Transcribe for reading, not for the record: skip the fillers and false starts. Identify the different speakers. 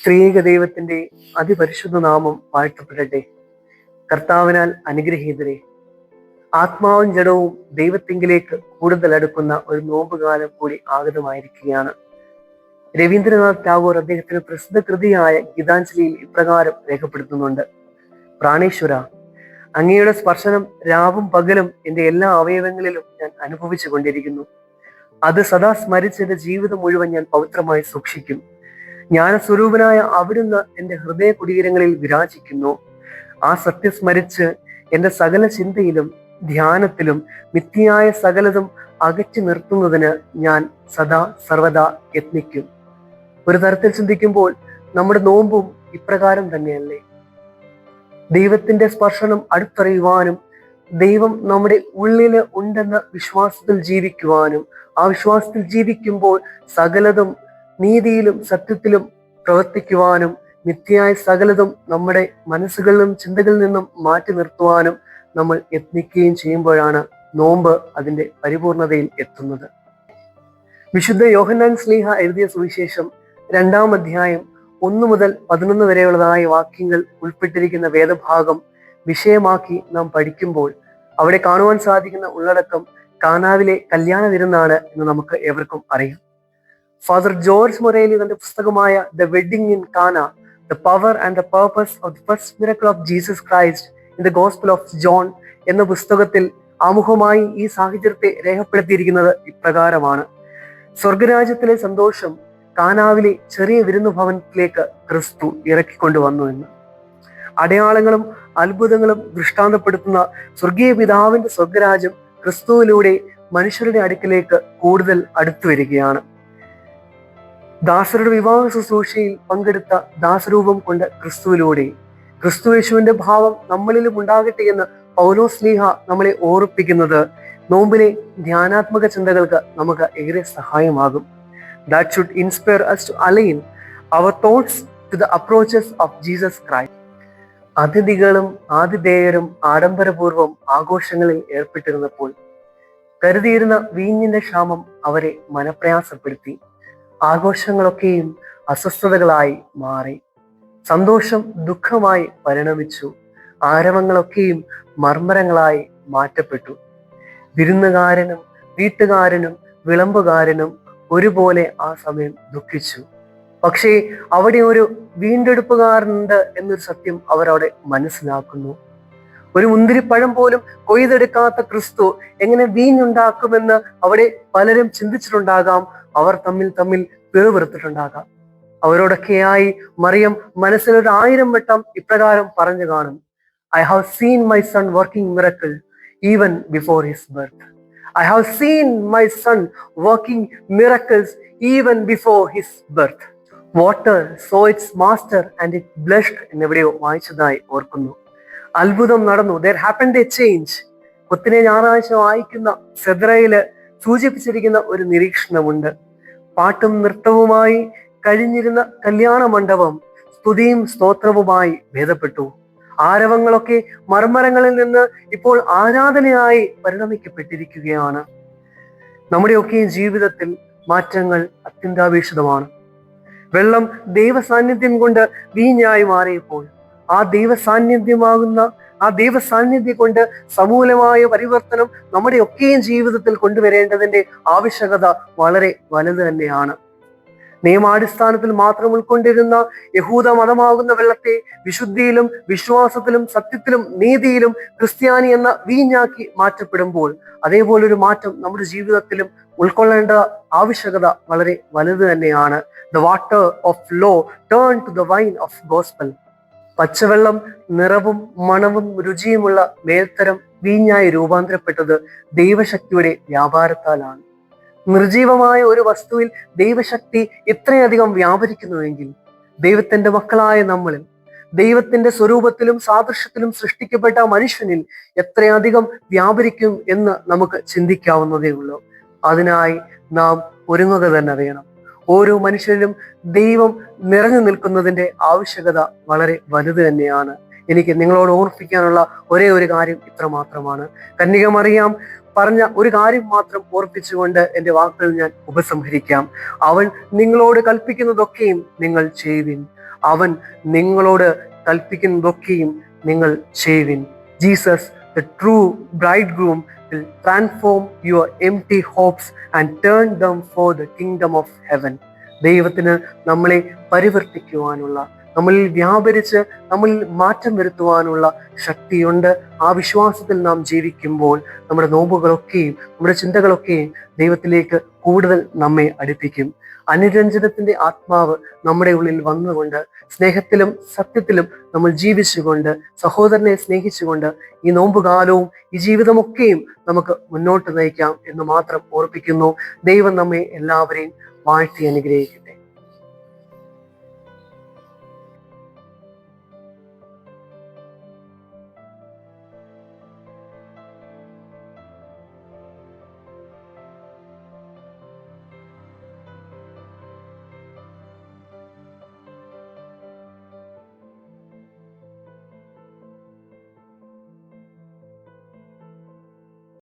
Speaker 1: സ്ത്രീക ദൈവത്തിന്റെ അതിപരിശുദ്ധ നാമം വാഴ്ത്തപ്പെടട്ടെ. കർത്താവിനാൽ അനുഗ്രഹീതരെ, ആത്മാവും ജഡവും ദൈവത്തിങ്കിലേക്ക് കൂടുതൽ അടുക്കുന്ന ഒരു നോമ്പുകാലം കൂടി ആഗതമായിരിക്കുകയാണ്. രവീന്ദ്രനാഥ് ടാഗോർ അദ്ദേഹത്തിന്റെ പ്രസിദ്ധ കൃതിയായ ഗീതാഞ്ജലിയിൽ ഇപ്രകാരം രേഖപ്പെടുത്തുന്നുണ്ട്: പ്രാണേശ്വര, അങ്ങയുടെ സ്പർശനം രാവും പകലും എൻ്റെ എല്ലാ അവയവങ്ങളിലും ഞാൻ അനുഭവിച്ചു കൊണ്ടിരിക്കുന്നു. അത് സദാ സ്മരിച്ച് എൻ്റെ ജീവിതം മുഴുവൻ ഞാൻ പവിത്രമായി സൂക്ഷിക്കും. ജ്ഞാനസ്വരൂപനായ അവിടുന്ന് എൻ്റെ ഹൃദയ കുടീരങ്ങളിൽ വിരാജിക്കുന്നു. ആ സത്യം സ്മരിച്ച് എൻ്റെ സകല ചിന്തയിലും ധ്യാനത്തിലും മിഥ്യയായ സകലതും അകറ്റി നിർത്തുന്നതിന് ഞാൻ സദാ സർവദാ യത്നിക്കും. ഒരു തരത്തിൽ ചിന്തിക്കുമ്പോൾ നമ്മുടെ നോമ്പും ഇപ്രകാരം തന്നെയല്ലേ? ദൈവത്തിന്റെ സ്പർശനം അടുത്തറിയുവാനും ദൈവം നമ്മുടെ ഉള്ളില് ഉണ്ടെന്ന വിശ്വാസത്തിൽ ജീവിക്കുവാനും ആ വിശ്വാസത്തിൽ ജീവിക്കുമ്പോൾ സകലതും നീതിയിലും സത്യത്തിലും പ്രവർത്തിക്കുവാനും മിഥ്യയായ സകലതും നമ്മുടെ മനസ്സുകളിലും ചിന്തകളിൽ നിന്നും മാറ്റി നിർത്തുവാനും നമ്മൾ യത്നിക്കുകയും ചെയ്യുമ്പോഴാണ് നോമ്പ് അതിന്റെ പരിപൂർണതയിൽ എത്തുന്നത്. വിശുദ്ധ യോഹന്നാൻ ശ്ലീഹ എഴുതിയ സുവിശേഷം 2-ാം അധ്യായം 1 മുതൽ 11 വരെയുള്ളതായ വാക്യങ്ങൾ ഉൾപ്പെട്ടിരിക്കുന്ന വേദഭാഗം വിഷയമാക്കി നാം പഠിക്കുമ്പോൾ അവിടെ കാണുവാൻ സാധിക്കുന്ന ഉള്ളടക്കം കാനാവിലെ കല്യാണ വിരുന്നാണ് എന്ന് നമുക്ക് ഏവർക്കും അറിയാം. ഫാദർ ജോർജ് മൊറേലി തന്റെ പുസ്തകമായ ദ വെഡിങ് ഇൻ കാന, the power and the purpose of the first miracle of Jesus Christ in the gospel of John എന്ന പുസ്തകത്തിൽ ആമുഖമായി ഈ സാഹചര്യത്തെ രേഖപ്പെടുത്തിയിരിക്കുന്നത് ഇപ്രകാരമാണ്: സ്വർഗരാജ്യത്തിലെ സന്തോഷം കാനാവിലെ ചെറിയ വിരുന്നു ഭവനത്തിലേക്ക് ക്രിസ്തു ഇറക്കിക്കൊണ്ടുവന്നു എന്ന്. അടയാളങ്ങളും അത്ഭുതങ്ങളും ദൃഷ്ടാന്തപ്പെടുത്തുന്ന സ്വർഗീയ പിതാവിന്റെ സ്വർഗരാജ്യം ക്രിസ്തുവിലൂടെ മനുഷ്യരുടെ അടുക്കിലേക്ക് കൂടുതൽ അടുത്തു വരികയാണ്. ദാസരുടെ വിവാഹ ശുശ്രൂഷയിൽ പങ്കെടുത്ത ദാസരൂപം കൊണ്ട് ക്രിസ്തുവിലൂടെ ക്രിസ്തുയേശുവിന്റെ ഭാവം നമ്മളിലും ഉണ്ടാകട്ടെ എന്ന് പൗലോസ് ശ്ലീഹ നമ്മളെ ഓർപ്പിക്കുന്നത് നോമ്പിലെ ധ്യാനാത്മക ചിന്തകൾക്ക് നമുക്ക് ഏറെ സഹായമാകും. That should inspire us to align our thoughts to the approaches of Jesus Christ. അതിഥികളും ആതിഥേയരും ആഡംബരപൂർവ്വം ആഘോഷങ്ങളിൽ ഏർപ്പെട്ടിരുന്നപ്പോൾ കരുതിയിരുന്ന വീഞ്ഞിന്റെ ക്ഷാമം അവരെ മനപ്രയാസപ്പെടുത്തി. ആഘോഷങ്ങളൊക്കെയും അസ്വസ്ഥതകളായി മാറി. സന്തോഷം ദുഃഖമായി പരിണമിച്ചു. ആരവങ്ങളൊക്കെയും മർമ്മരങ്ങളായി മാറ്റപ്പെട്ടു. വിരുന്നുകാരനും വീട്ടുകാരനും വിളമ്പുകാരനും ഒരുപോലെ ആ സമയം ദുഃഖിച്ചു. പക്ഷേ അവിടെ ഒരു വീണ്ടെടുപ്പുകാരനുണ്ട് എന്നൊരു സത്യം അവരവിടെ മനസ്സിലാക്കുന്നു. ഒരു മുന്തിരിപ്പഴം പോലും കൊയ്തെടുക്കാത്ത ക്രിസ്തു എങ്ങനെ വീഞ്ഞുണ്ടാക്കുമെന്ന് അവിടെ പലരും ചിന്തിച്ചിട്ടുണ്ടാകാം. അവർ തമ്മിൽ പിറുപിറുത്തിട്ടുണ്ടാകാം. അവരോടൊക്കെയായി മറിയം മനസ്സിലൊരു 1000 വട്ടം ഇപ്രകാരം പറഞ്ഞു കാണും: I have seen my son working miracle even before his birth. I have seen my son working miracles even before his birth. Water saw its master and it blushed എന്നെവിടെയോ വായിച്ചതായി ഓർക്കുന്നു. അത്ഭുതം നടന്നു. There happened a change. കൊത്തിനെ ഞായറാഴ്ച വായിക്കുന്ന സെദ്രയില് സൂചിപ്പിച്ചിരിക്കുന്ന ഒരു നിരീക്ഷണമുണ്ട്. പാട്ടും നൃത്തവുമായി കഴിഞ്ഞിരുന്ന കല്യാണ മണ്ഡപം സ്തുതിയും സ്തോത്രവുമായി ഭേദപ്പെട്ടു. ആരവങ്ങളൊക്കെ മർമ്മരങ്ങളിൽ നിന്ന് ഇപ്പോൾ ആരാധനയായി പരിണമിക്കപ്പെട്ടിരിക്കുകയാണ്. നമ്മുടെയൊക്കെ ജീവിതത്തിൽ മാറ്റങ്ങൾ അത്യന്താപേക്ഷിതമാണ്. വെള്ളം ദൈവ സാന്നിധ്യം കൊണ്ട് വീഞ്ഞായി മാറിയപ്പോൾ ആ ദൈവ സാന്നിധ്യം കൊണ്ട് സമൂലമായ പരിവർത്തനം നമ്മുടെയൊക്കെയും ജീവിതത്തിൽ കൊണ്ടുവരേണ്ടതിന്റെ ആവശ്യകത വളരെ വലുത് തന്നെയാണ്. നിയമാടിസ്ഥാനത്തിൽ മാത്രം ഉൾക്കൊണ്ടിരുന്ന യഹൂദ മതമാകുന്ന വെള്ളത്തെ വിശുദ്ധിയിലും വിശ്വാസത്തിലും സത്യത്തിലും നീതിയിലും ക്രിസ്ത്യാനി എന്ന വീഞ്ഞാക്കി മാറ്റപ്പെടുമ്പോൾ അതേപോലൊരു മാറ്റം നമ്മുടെ ജീവിതത്തിലും ഉൾക്കൊള്ളേണ്ട ആവശ്യകത വളരെ വലുത് തന്നെയാണ്. The water of law turned to the wine of gospel. പച്ചവെള്ളം നിറവും മണവും രുചിയുമുള്ള മേൽത്തരം വീഞ്ഞായി രൂപാന്തരപ്പെട്ടത് ദൈവശക്തിയുടെ വ്യാപാരത്താലാണ്. നിർജീവമായ ഒരു വസ്തുവിൽ ദൈവശക്തി ഇത്രയധികം വ്യാപരിക്കുന്നുവെങ്കിൽ ദൈവത്തിന്റെ മക്കളായ നമ്മളിൽ, ദൈവത്തിന്റെ സ്വരൂപത്തിലും സാദൃശ്യത്തിലും സൃഷ്ടിക്കപ്പെട്ട മനുഷ്യനിൽ എത്രയധികം വ്യാപരിക്കും എന്ന് നമുക്ക് ചിന്തിക്കാവുന്നതേ ഉള്ളൂ. അതിനായി നാം ഒരുങ്ങുക തന്നെ വേണം. ഓരോ മനുഷ്യരിലും ദൈവം നിറഞ്ഞു നിൽക്കുന്നതിന്റെ ആവശ്യകത വളരെ വലുത് തന്നെയാണ്. എനിക്ക് നിങ്ങളോട് ഓർപ്പിക്കാനുള്ള ഒരേ ഒരു കാര്യം ഇത്ര മാത്രമാണ്. കന്യക മറിയാം പറഞ്ഞ ഒരു കാര്യം മാത്രം ഓർപ്പിച്ചുകൊണ്ട് എൻ്റെ വാക്കുകൾ ഞാൻ ഉപസംഹരിക്കാം. അവൻ നിങ്ങളോട് കൽപ്പിക്കുന്നതൊക്കെയും നിങ്ങൾ ചെയ്യുവിൻ. അവൻ നിങ്ങളോട് കൽപ്പിക്കുന്നതൊക്കെയും നിങ്ങൾ ചെയ്യുവിൻ. Jesus, the true bridegroom, will transform your empty hopes and turn them for the kingdom of heaven. ദൈവത്തിന് നമ്മളെ പരിവർത്തിക്കുവാനുള്ള, നമ്മളിൽ വ്യാപരിച്ച് നമ്മളിൽ മാറ്റം വരുത്തുവാനുള്ള ശക്തിയുണ്ട്. ആ വിശ്വാസത്തിൽ നാം ജീവിക്കുമ്പോൾ നമ്മുടെ നോമ്പുകളൊക്കെയും നമ്മുടെ ചിന്തകളൊക്കെയും ദൈവത്തിലേക്ക് കൂടുതൽ നമ്മെ അടുപ്പിക്കും. അനുരഞ്ജനത്തിന്റെ ആത്മാവ് നമ്മുടെ ഉള്ളിൽ വന്നുകൊണ്ട് സ്നേഹത്തിലും സത്യത്തിലും നമ്മൾ ജീവിച്ചുകൊണ്ട് സഹോദരനെ സ്നേഹിച്ചുകൊണ്ട് ഈ നോമ്പുകാലവും ഈ ജീവിതമൊക്കെയും നമുക്ക് മുന്നോട്ട് നയിക്കാം എന്ന് മാത്രം ഓർപ്പിക്കുന്നു. ദൈവം നമ്മെ എല്ലാവരെയും വാഴ്ത്തി അനുഗ്രഹിക്കും.